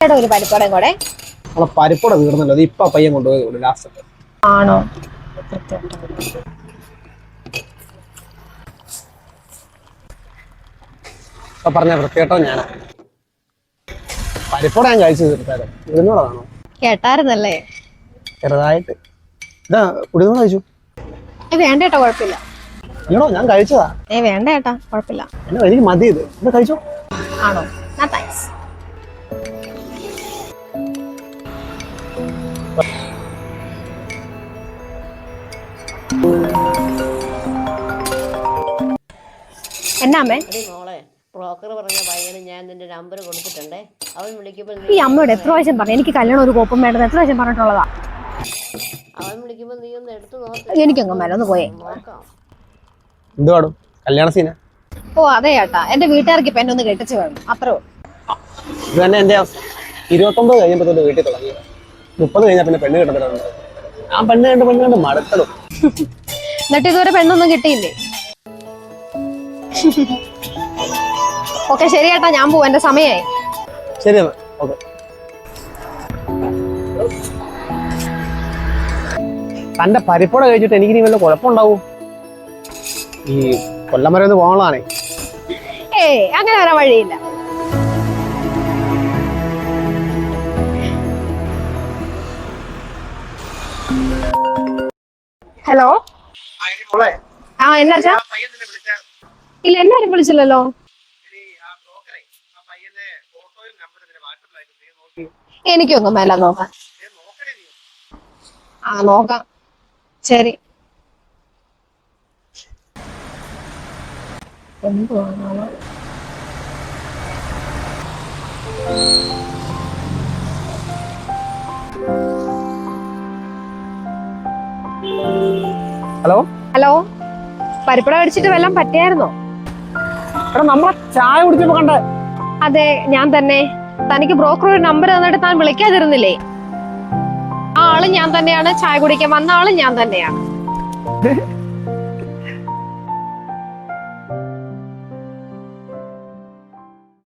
ഒരു പരിപ്പടം കൂടെ. നമ്മളെ പരിപ്പട തീർന്നല്ലോ, അത് ഇപ്പൊ പയ്യൻ കൊണ്ടുപോയി ലാസ്റ്റ്. ആണോ? പറഞ്ഞ വൃത്തികെട്ടോ ഞാനാ. പരിപ്പട ഞാൻ കഴിച്ചു തീർത്താലോ, ഉഴുന്നൂടെ വേണോ? കേട്ടായിരുന്നല്ലേ? ചെറുതായിട്ട്. ഇതാ ഉഴുന്നൂടെ കഴിച്ചു. വേണ്ട ഏട്ടാ, കുഴപ്പമില്ല. ഇല്ലടോ ഞാൻ കഴിച്ചതാ. വേണ്ട ഏട്ടാ, കുഴപ്പമില്ല. എനിക്ക് മതി ഇത്. ഇത് കഴിച്ചോ. ആണോ? താങ്ക്സ്. എന്നാമേ? മോളെ, ബ്രോക്കർ പറഞ്ഞ പയ്യന് ഞാൻ നിന്റെ നമ്പർ കൊടുത്തിട്ടുണ്ടേ. അവൻ വിളിക്കുമ്പോൾ ഈ അമ്മയോട് എത്ര പ്രാവശ്യം പറഞ്ഞു എനിക്ക് കല്യാണം ഒരു കോപ്പം വേണ്ടത്? എത്ര പ്രാവശ്യം പറഞ്ഞിട്ടുള്ളതാ? അവൻ വിളിക്കുമ്പോൾ നീ ഒന്ന് എടുത്തു നോക്ക്. എനിക്കങ്ങ് മേലെ ഒന്ന് പോയേ. നോക്കാം. എന്തുവാടും കല്യാണ സീന? ഓ അതെ ഏട്ടാ, എന്റെ വീട്ടുകാർക്ക് ഇപ്പൊ എന്നെ ഒന്ന് കെട്ടിച്ചു വേണം, അത്രേ. ഇത് തന്നെ എന്റെ 29 കഴിഞ്ഞപ്പോ തൊട്ട് വീട്ടിൽ തുടങ്ങി. 30 കഴിഞ്ഞാൽ പിന്നെ പെണ്ണ് കിട്ടുന്നുണ്ട്. ഞാൻ പെണ്ണ് കണ്ട് മടുത്തടും. എന്നിട്ട് ഇതുവരെ പെണ്ണൊന്നും കിട്ടിയില്ലേ? ഓക്കെ ശരി ഏട്ടാ, ഞാൻ പോവും, എന്റെ സമയായി. ശരി എന്നാ, ഓക്കെ. തന്റെ പരിപ്പട കഴിച്ചിട്ട് എനിക്ക് ഇനി വല്ല കുഴപ്പമുണ്ടാവൂ? ഈ കൊല്ലം വരെ ഒന്ന് പോകാനുള്ളതാണേ. അങ്ങനെ വരാൻ വഴിയില്ല. ഹലോ. എന്നാ ഇല്ല, എല്ലാരും വിളിച്ചില്ലല്ലോ. എനിക്കൊന്നും മേല നോക്കാം. നോക്കാം. ശരി. എന്തുവാണോ? ഹലോ ഹലോ, പരിപ്പട മേടിച്ചിട്ട് വല്ലതും പറ്റിയായിരുന്നോ? എടാ നമ്മളെ ചായ കുടിച്ചപ്പോ കണ്ടേ. അതെ, ഞാൻ തന്നെ. തനിക്ക് ബ്രോക്കർ ഒരു നമ്പർ തന്നിട്ട് താൻ വിളിക്കാതിരുന്നില്ലേ? ആ ആള് ഞാൻ തന്നെയാണ്, ചായ കുടിക്കാൻ വന്ന ആള് ഞാൻ തന്നെയാണ്.